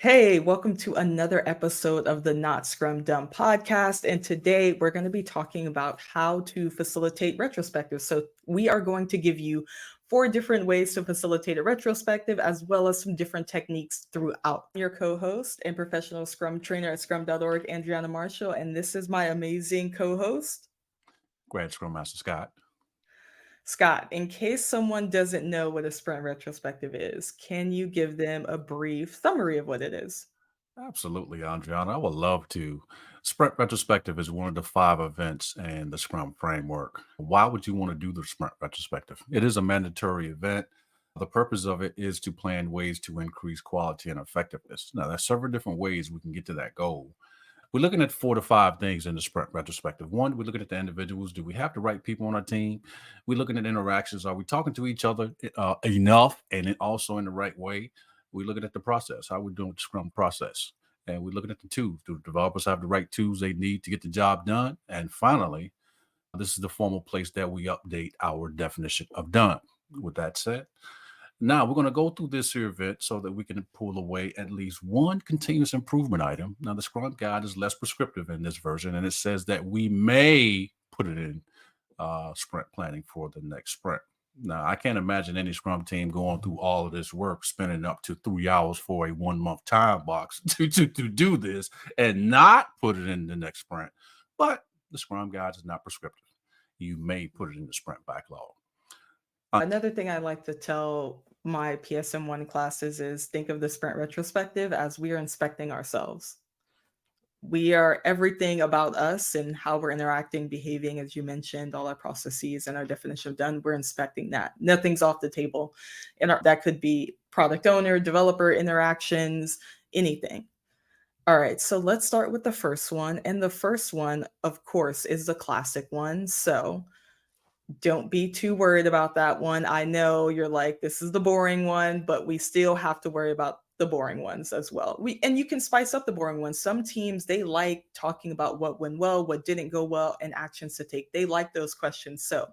Hey, welcome to another episode of the Not Scrum Dumb podcast. And today we're going to be talking about how to facilitate retrospectives. So, we are going to give you 4 different ways to facilitate a retrospective, as well as some different techniques throughout. Your co host and professional Scrum Trainer at scrum.org, Andreanna Marshall. And this is my amazing co host, Grad Scrum Master Scott. Scott. In case someone doesn't know what a sprint retrospective is, can you give them a brief summary of what it is? Absolutely, Andriana. I would love to. Sprint Retrospective is one of the 5 events in the Scrum framework. Why would you want to do the Sprint Retrospective? It is a mandatory event. The purpose of it is to plan ways to increase quality and effectiveness. Now, there's several different ways we can get to that goal. We're looking at 4 to 5 things in the sprint retrospective. One, we're looking at the individuals. Do we have the right people on our team? We're looking at interactions. Are we talking to each other enough and also in the right way? We're looking at the process, how we're doing the scrum process. And we're looking at the tools. Do the developers have the right tools they need to get the job done? And finally, this is the formal place that we update our definition of done. With that said, now we're going to go through this here event so that we can pull away at least one continuous improvement item. Now the Scrum Guide is less prescriptive in this version, and it says that we may put it in sprint planning for the next sprint. Now I can't imagine any Scrum team going through all of this work, spending up to 3 hours for a 1 month time box to do this and not put it in the next sprint. But the Scrum Guide is not prescriptive. You may put it in the sprint backlog. Another thing I like to tell my PSM1 classes is think of the sprint retrospective as we are inspecting ourselves. We are everything about us and how we're interacting, behaving, as you mentioned, all our processes and our definition of done. We're inspecting that. Nothing's off the table. And that could be product owner, developer interactions, anything. All right, so let's start with the first one. And the first one, of course, is the classic one. So don't be too worried about that one. I know you're like, this is the boring one, but we still have to worry about the boring ones as well. And you can spice up the boring ones. Some teams, they like talking about what went well, what didn't go well, and actions to take. They like those questions. So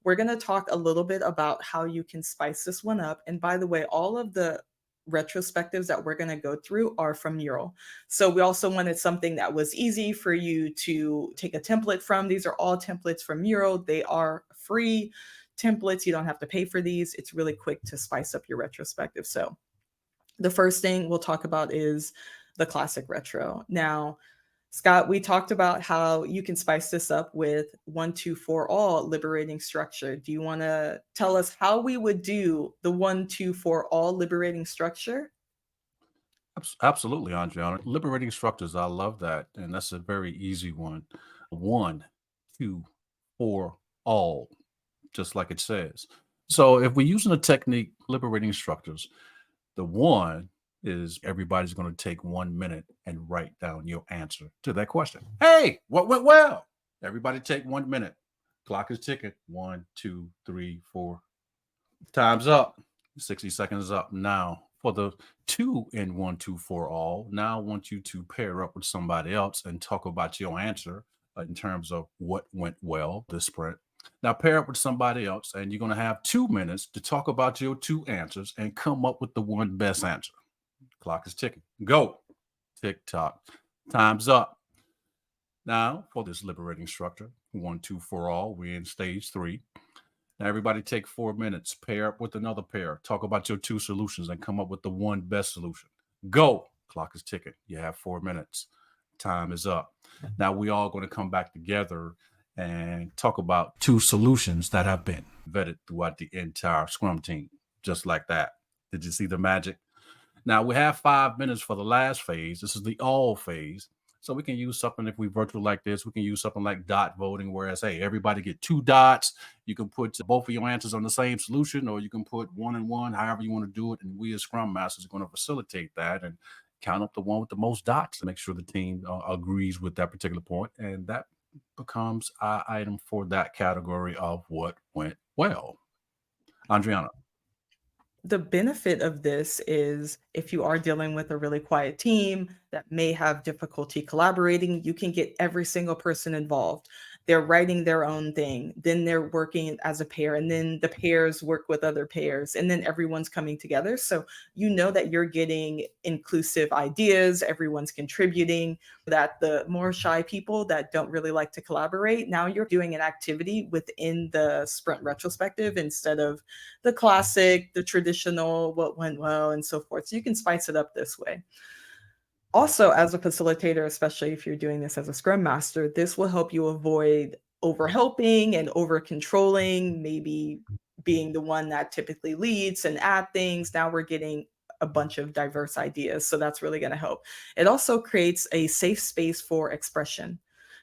we're going to talk a little bit about how you can spice this one up. And by the way, all of the retrospectives that we're going to go through are from Mural. So we also wanted something that was easy for you to take a template from. These are all templates from Mural. They are free templates. You don't have to pay for these. It's really quick to spice up your retrospective. So the first thing we'll talk about is the classic retro. Now, Scott, we talked about how you can spice this up with 1, 2, 4 all liberating structure. Do you want to tell us how we would do the 1, 2, 4 all liberating structure? Absolutely, Andriana. Liberating structures, I love that. And that's a very easy one. One, two, four, all, just like it says. So if we're using the technique liberating structures, the one is everybody's going to take 1 minute and write down your answer to that question. Hey, what went well? Everybody take 1 minute. Clock is ticking. 1, 2, 3, 4. Time's up. 60 seconds up now. For the 2 in 1, 2, 4 all, now I want you to pair up with somebody else and talk about your answer in terms of what went well this sprint. Now pair up with somebody else, and you're going to have 2 minutes to talk about your 2 answers and come up with the one best answer. Clock is ticking. Go. Tick tock. Time's up. Now for this liberating structure, 1, 2, 4 all, we're in stage 3. Now, everybody take 4 minutes, pair up with another pair, talk about your 2 solutions, and come up with the one best solution. Go. Clock is ticking. You have 4 minutes. Time is up. Now, we all going to come back together and talk about 2 solutions that have been vetted throughout the entire Scrum team, just like that. Did you see the magic? Now, we have 5 minutes for the last phase. This is the all phase. So we can use something if we virtual like this. We can use something like dot voting, whereas hey, everybody get 2 dots. You can put both of your answers on the same solution, or you can put 1 and 1, however you want to do it. And we as Scrum Masters are going to facilitate that and count up the one with the most dots to make sure the team agrees with that particular point, and that becomes our item for that category of what went well. Andriana. The benefit of this is if you are dealing with a really quiet team that may have difficulty collaborating, you can get every single person involved. They're writing their own thing, then they're working as a pair, and then the pairs work with other pairs, and then everyone's coming together. So you know that you're getting inclusive ideas, everyone's contributing, that the more shy people that don't really like to collaborate, now you're doing an activity within the sprint retrospective instead of the classic, the traditional, what went well, and so forth. So you can spice it up this way. Also, as a facilitator, especially if you're doing this as a scrum master, this will help you avoid overhelping and over controlling, maybe being the one that typically leads and add things. Now we're getting a bunch of diverse ideas. So that's really going to help. It also creates a safe space for expression.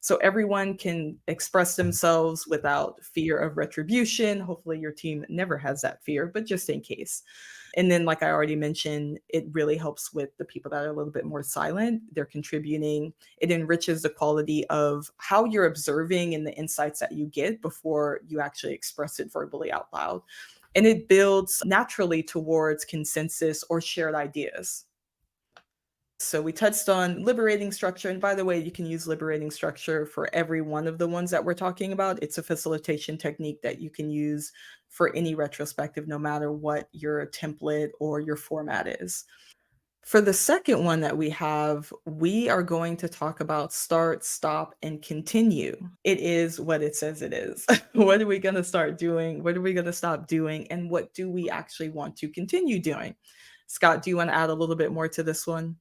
So everyone can express themselves without fear of retribution. Hopefully, your team never has that fear, but just in case. And then, like I already mentioned, it really helps with the people that are a little bit more silent. They're contributing. It enriches the quality of how you're observing and the insights that you get before you actually express it verbally out loud. And it builds naturally towards consensus or shared ideas. So we touched on liberating structure. And by the way, you can use liberating structure for every one of the ones that we're talking about. It's a facilitation technique that you can use for any retrospective, no matter what your template or your format is. For the second one that we are going to talk about start, stop, and continue. It is what it says it is. What are we going to start doing? What are we going to stop doing? And what do we actually want to continue doing? Scott, do you want to add a little bit more to this one?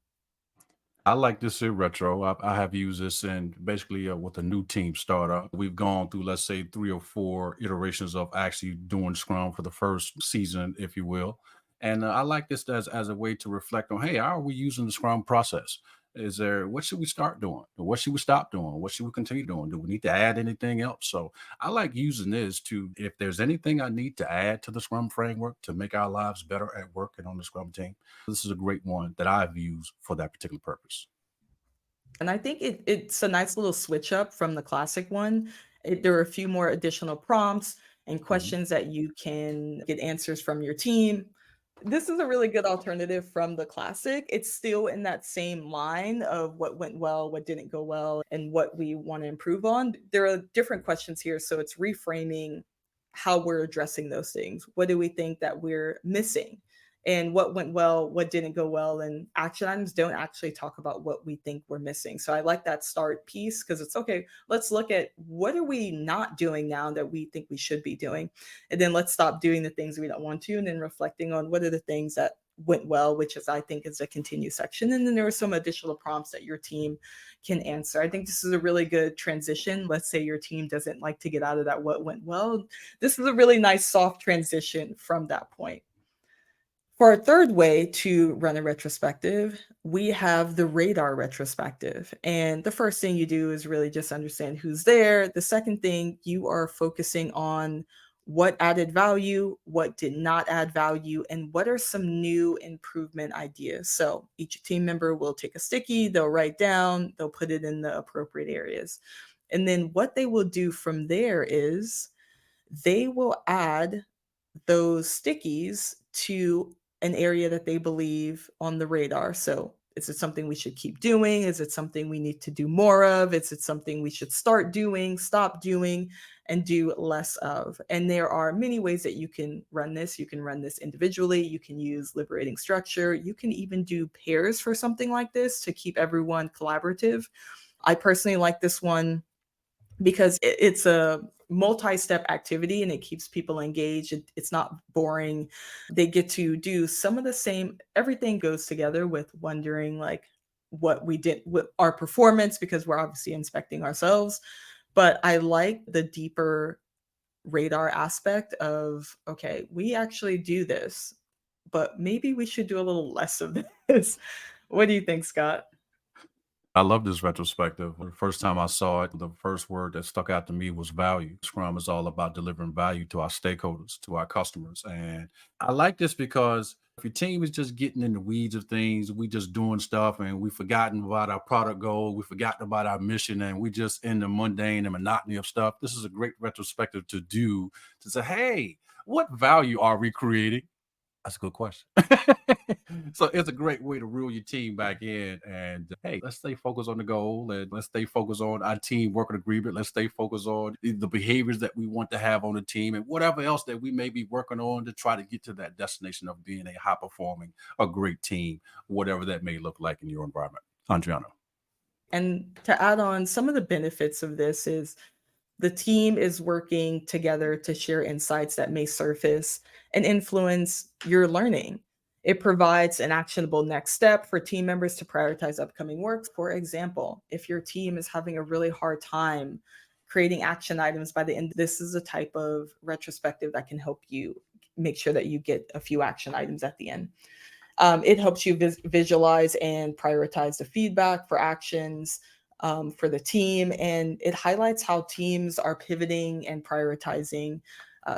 I like this in retro. I have used this in basically with a new team startup. We've gone through, let's say, 3 or 4 iterations of actually doing Scrum for the first season, if you will. And I like this as a way to reflect on, hey, how are we using the Scrum process? Is there, what should we start doing? What should we stop doing? What should we continue doing? Do we need to add anything else? So I like using this to, if there's anything I need to add to the Scrum framework to make our lives better at work and on the Scrum team, this is a great one that I've used for that particular purpose. And I think it's a nice little switch up from the classic one. There are a few more additional prompts and Mhm. questions that you can get answers from your team. This is a really good alternative from the classic. It's still in that same line of what went well, what didn't go well, and what we want to improve on. There are different questions here, so it's reframing how we're addressing those things. What do we think that we're missing? And what went well, what didn't go well, and action items don't actually talk about what we think we're missing. So I like that start piece because it's okay. Let's look at what are we not doing now that we think we should be doing, and then let's stop doing the things we don't want to, and then reflecting on what are the things that went well, which is I think is a continue section. And then there are some additional prompts that your team can answer. I think this is a really good transition. Let's say your team doesn't like to get out of that what went well. This is a really nice soft transition from that point. For our third way to run a retrospective, we have the radar retrospective. And the first thing you do is really just understand who's there. The second thing, you are focusing on what added value, what did not add value, and what are some new improvement ideas. So each team member will take a sticky, they'll write down, they'll put it in the appropriate areas. And then what they will do from there is they will add those stickies to an area that they believe on the radar. So, is it something we should keep doing? Is it something we need to do more of? Is it something we should start doing, stop doing, and do less of? And there are many ways that you can run this. You can run this individually. You can use liberating structure. You can even do pairs for something like this to keep everyone collaborative. I personally like this one because it's a multi-step activity and it keeps people engaged. It's not boring. They get to do some of the same, everything goes together with wondering like what we did with our performance because we're obviously inspecting ourselves. But I like the deeper radar aspect of, okay, we actually do this, but maybe we should do a little less of this. What do you think, Scott? I love this retrospective. The first time I saw it, the first word that stuck out to me was value. Scrum is all about delivering value to our stakeholders, to our customers. And I like this because if your team is just getting in the weeds of things, we just doing stuff and we've forgotten about our product goal, we've forgotten about our mission, and we just in the mundane and monotony of stuff. This is a great retrospective to do to say, hey, what value are we creating? That's a good question. So it's a great way to reel your team back in. And hey, let's stay focused on the goal and let's stay focused on our team working agreement. Let's stay focused on the behaviors that we want to have on the team and whatever else that we may be working on to try to get to that destination of being a high performing, a great team, whatever that may look like in your environment. Andriana. And to add on, some of the benefits of this is the team is working together to share insights that may surface and influence your learning. It provides an actionable next step for team members to prioritize upcoming work. For example, if your team is having a really hard time creating action items by the end, this is a type of retrospective that can help you make sure that you get a few action items at the end. It helps you visualize and prioritize the feedback for actions for the team, and it highlights how teams are pivoting and prioritizing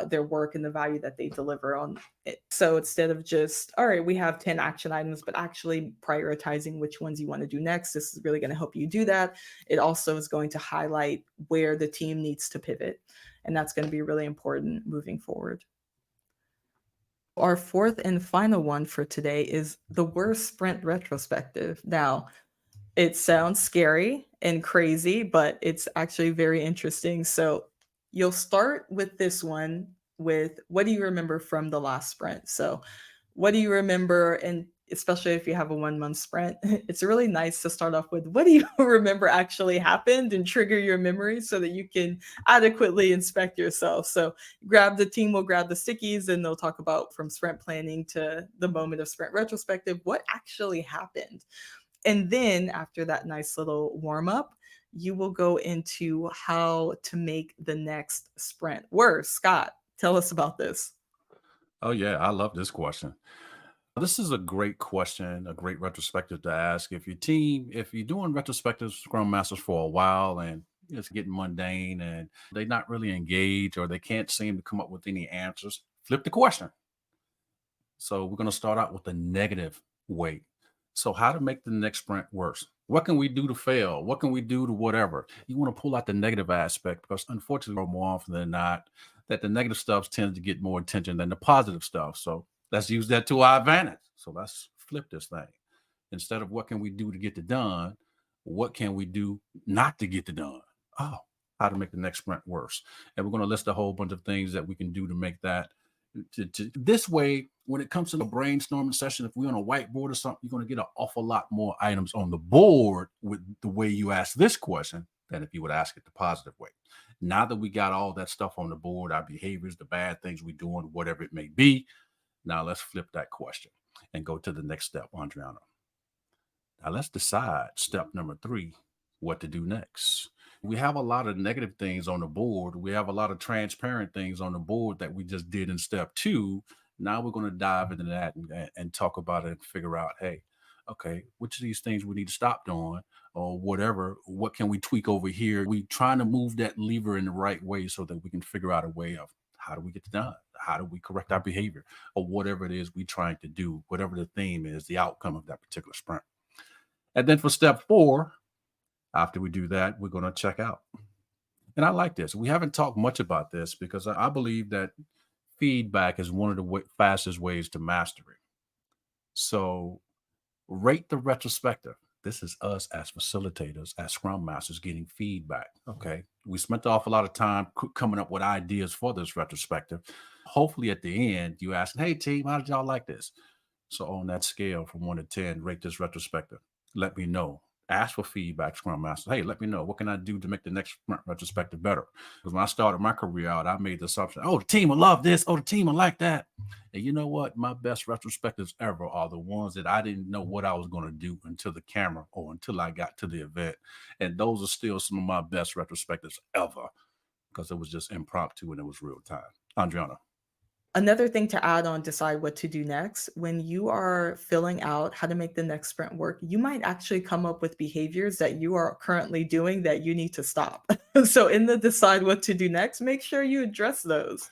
their work and the value that they deliver on it. So instead of just, all right, we have 10 action items, but actually prioritizing which ones you want to do next, this is really going to help you do that. It also is going to highlight where the team needs to pivot, and that's going to be really important moving forward. Our fourth and final one for today is the worst sprint retrospective. Now, it sounds scary and crazy, but it's actually very interesting. So, you'll start with this one with what do you remember from the last sprint? So, what do you remember? And especially if you have a 1 month sprint, it's really nice to start off with what do you remember actually happened and trigger your memory so that you can adequately inspect yourself. So the team will grab the stickies and they'll talk about from sprint planning to the moment of sprint retrospective, what actually happened. And then after that nice little warm up, you will go into how to make the next sprint worse. Scott, tell us about this. Oh, yeah. I love this question. This is a great question, a great retrospective to ask. If your team, if you're doing retrospective Scrum Masters for a while and it's getting mundane and they're not really engaged or they can't seem to come up with any answers, flip the question. So we're going to start out with the negative weight. So how to make the next sprint worse? What can we do to fail? What can we do to whatever? You want to pull out the negative aspect because unfortunately, more often than not, that the negative stuff tends to get more attention than the positive stuff. So let's use that to our advantage. So let's flip this thing. Instead of what can we do to get it done, what can we do not to get it done? Oh, how to make the next sprint worse. And we're going to list a whole bunch of things that we can do to make that this way, when it comes to the brainstorming session, if we're on a whiteboard or something, you're going to get an awful lot more items on the board with the way you ask this question than if you would ask it the positive way. Now that we got all that stuff on the board, our behaviors, the bad things we're doing, whatever it may be, now let's flip that question and go to the next step, Andriana. Now let's decide step number 3, what to do next. We have a lot of negative things on the board. We have a lot of transparent things on the board that we just did in step 2. Now we're going to dive into that and talk about it and figure out, hey, okay, which of these things we need to stop doing or whatever, what can we tweak over here? We trying to move that lever in the right way so that we can figure out a way of how do we get it done? How do we correct our behavior or whatever it is we're trying to do, whatever the theme is, the outcome of that particular sprint. And then for step 4, after we do that, we're going to check out. And I like this. We haven't talked much about this because I believe that feedback is one of the fastest ways to mastery. So rate the retrospective. This is us as facilitators, as Scrum Masters getting feedback. Okay. We spent an awful lot of time coming up with ideas for this retrospective. Hopefully at the end, you ask, hey, team, how did y'all like this? So on that scale from 1 to 10, rate this retrospective. Let me know. Ask for feedback, Scrum Master. Hey, let me know. What can I do to make the next retrospective better? Because when I started my career out, I made the assumption, oh, the team will love this. Oh, the team will like that. And you know what? My best retrospectives ever are the ones that I didn't know what I was going to do until the camera or until I got to the event. And those are still some of my best retrospectives ever because it was just impromptu and it was real time. Andriana. Another thing to add on, decide what to do next. When you are filling out how to make the next sprint work, you might actually come up with behaviors that you are currently doing that you need to stop. So in the decide what to do next, make sure you address those.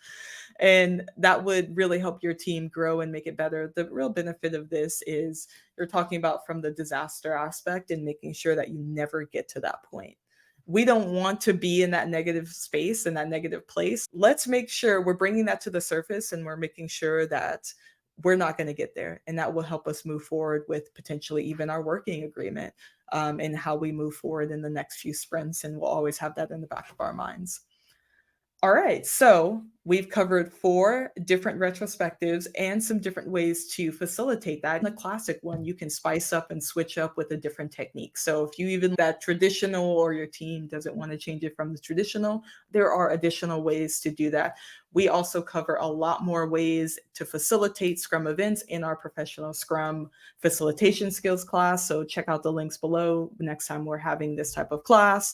And that would really help your team grow and make it better. The real benefit of this is you're talking about from the disaster aspect and making sure that you never get to that point. We don't want to be in that negative space and that negative place. Let's make sure we're bringing that to the surface and we're making sure that we're not going to get there. And that will help us move forward with potentially even our working agreement, and how we move forward in the next few sprints. And we'll always have that in the back of our minds. All right, so we've covered 4 different retrospectives and some different ways to facilitate that. In the classic one, you can spice up and switch up with a different technique. So if you even that traditional, or your team doesn't want to change it from the traditional, there are additional ways to do that. We also cover a lot more ways to facilitate Scrum events in our professional Scrum facilitation skills class. So check out the links below next time we're having this type of class.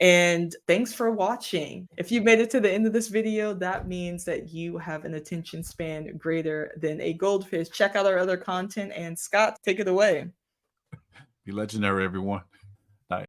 And thanks for watching. If you made it to the end of this video, that means that you have an attention span greater than a goldfish. Check out our other content, and Scott, take it away. Be legendary, everyone.